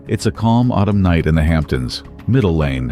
It's a calm autumn night in the Hamptons, Middle Lane,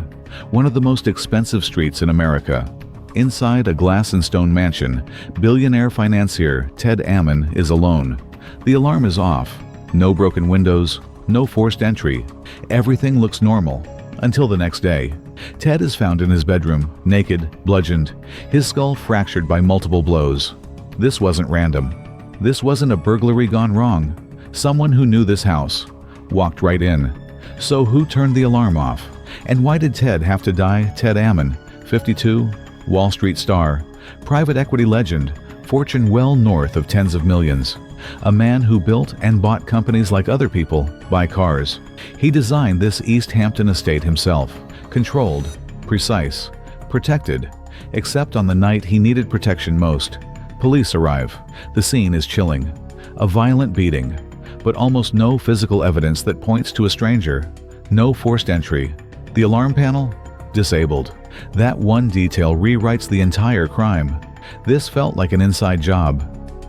one of the most expensive streets in America. Inside a glass and stone mansion, billionaire financier Ted Ammon is alone. The alarm is off. No broken windows, no forced entry. Everything looks normal. Until the next day. Ted is found in his bedroom, naked, bludgeoned, his skull fractured by multiple blows. This wasn't random. This wasn't a burglary gone wrong. Someone who knew this house walked right in. So who turned the alarm off? And why did Ted have to die? Ted Ammon, 52, Wall Street star, private equity legend, fortune well north of tens of millions. A man who built and bought companies like other people buy cars. He designed this East Hampton estate himself, controlled, precise, protected, except on the night he needed protection most. Police arrive. The scene is chilling. A violent beating, but almost no physical evidence that points to a stranger. No forced entry. The alarm panel? Disabled. That one detail rewrites the entire crime. This felt like an inside job.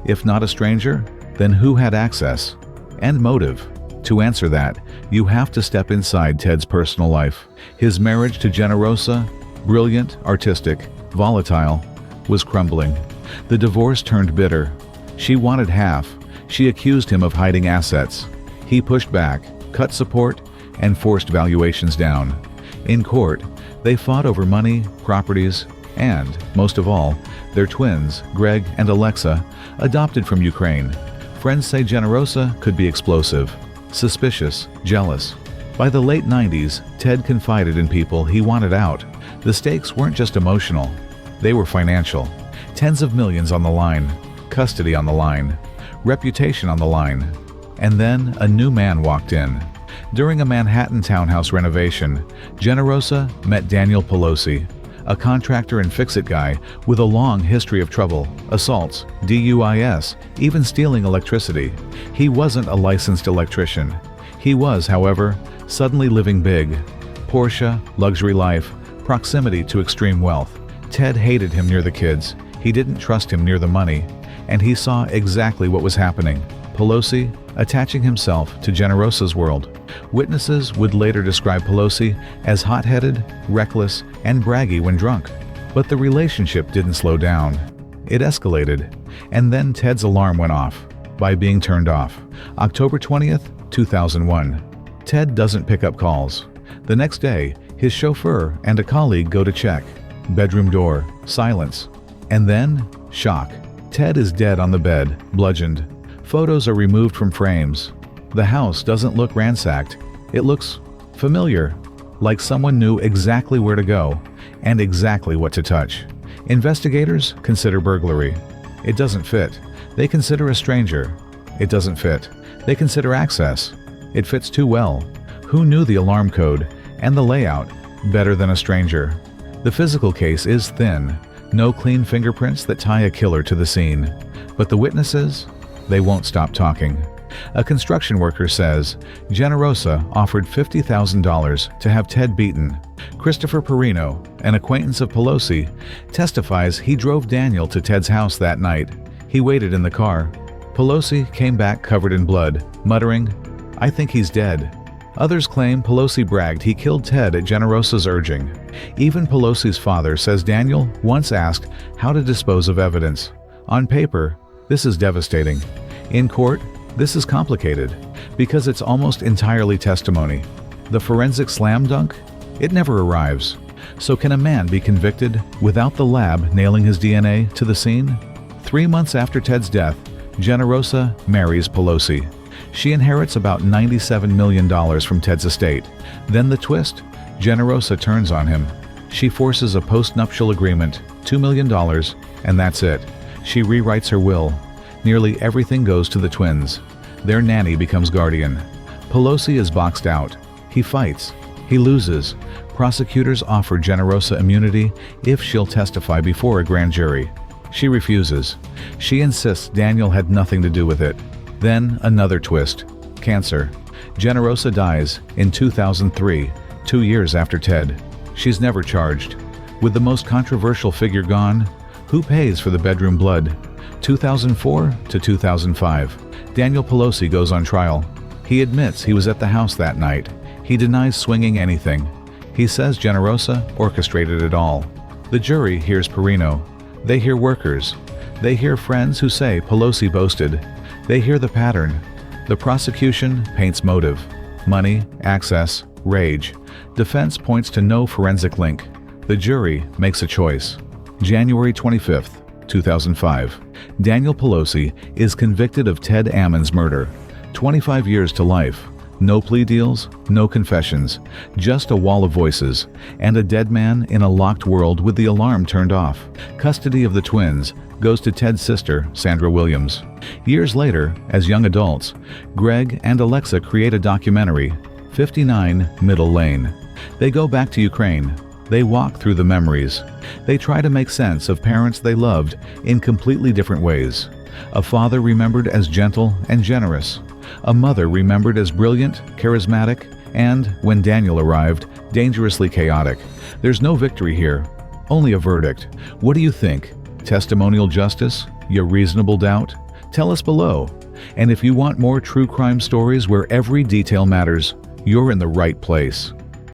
If not a stranger, then who had access? And motive? To answer that, you have to step inside Ted's personal life. His marriage to Generosa, brilliant, artistic, volatile, was crumbling. The divorce turned bitter. She wanted half. She accused him of hiding assets. He pushed back, cut support, and forced valuations down. In court, they fought over money, properties, and, most of all, their twins, Greg and Alexa, adopted from Ukraine. Friends say Generosa could be explosive, suspicious, jealous. By the late 90s, Ted confided in people he wanted out. The stakes weren't just emotional. They were financial. Tens of millions on the line, custody on the line, reputation on the line. And then a new man walked in. During a Manhattan townhouse renovation, Generosa met Daniel Pelosi, a contractor and fix-it guy with a long history of trouble, assaults, DUIs, even stealing electricity. He wasn't a licensed electrician. He was, however, suddenly living big. Porsche, luxury life, proximity to extreme wealth. Ted hated him near the kids. He didn't trust him near the money. And he saw exactly what was happening. Pelosi attaching himself to Generosa's world. Witnesses would later describe Pelosi as hot-headed, reckless, and braggy when drunk. But the relationship didn't slow down. It escalated. And then Ted's alarm went off by being turned off. October 20th, 2001. Ted doesn't pick up calls. The next day, his chauffeur and a colleague go to check. Bedroom door, silence. And then, shock. Ted is dead on the bed, bludgeoned. Photos are removed from frames. The house doesn't look ransacked. It looks familiar, like someone knew exactly where to go and exactly what to touch. Investigators consider burglary. It doesn't fit. They consider a stranger. It doesn't fit. They consider access. It fits too well. Who knew the alarm code and the layout better than a stranger? The physical case is thin. No clean fingerprints that tie a killer to the scene. But the witnesses? They won't stop talking. A construction worker says Generosa offered $50,000 to have Ted beaten. Christopher Perino, an acquaintance of Pelosi, testifies he drove Daniel to Ted's house that night. He waited in the car. Pelosi came back covered in blood, muttering, "I think he's dead." Others claim Pelosi bragged he killed Ted at Generosa's urging. Even Pelosi's father says Daniel once asked how to dispose of evidence. On paper, this is devastating. In court, this is complicated because it's almost entirely testimony. The forensic slam dunk? It never arrives. So can a man be convicted without the lab nailing his DNA to the scene? 3 months after Ted's death, Generosa marries Pelosi. She inherits about $97 million from Ted's estate. Then the twist? Generosa turns on him. She forces a post-nuptial agreement, $2 million, and that's it. She rewrites her will. Nearly everything goes to the twins. Their nanny becomes guardian. Pelosi is boxed out. He fights. He loses. Prosecutors offer Generosa immunity if she'll testify before a grand jury. She refuses. She insists Daniel had nothing to do with it. Then another twist. Cancer. Generosa dies in 2003, 2 years after Ted. She's never charged. With the most controversial figure gone, who pays for the bedroom blood? 2004 to 2005. Daniel Pelosi goes on trial. He admits he was at the house that night. He denies swinging anything. He says Generosa orchestrated it all. The jury hears Perino. They hear workers. They hear friends who say Pelosi boasted. They hear the pattern. The prosecution paints motive: money, access, rage. Defense points to no forensic link. The jury makes a choice. January 25th, 2005. Daniel Pelosi is convicted of Ted Ammon's murder. 25 years to life. No plea deals, no confessions, just a wall of voices, and a dead man in a locked world with the alarm turned off. Custody of the twins goes to Ted's sister, Sandra Williams. Years later, as young adults, Greg and Alexa create a documentary, 59 Middle Lane. They go back to Ukraine. They walk through the memories. They try to make sense of parents they loved in completely different ways. A father remembered as gentle and generous. A mother remembered as brilliant, charismatic, and, when Daniel arrived, dangerously chaotic. There's no victory here, only a verdict. What do you think? Testimonial justice? Your reasonable doubt? Tell us below. And if you want more true crime stories where every detail matters, you're in the right place.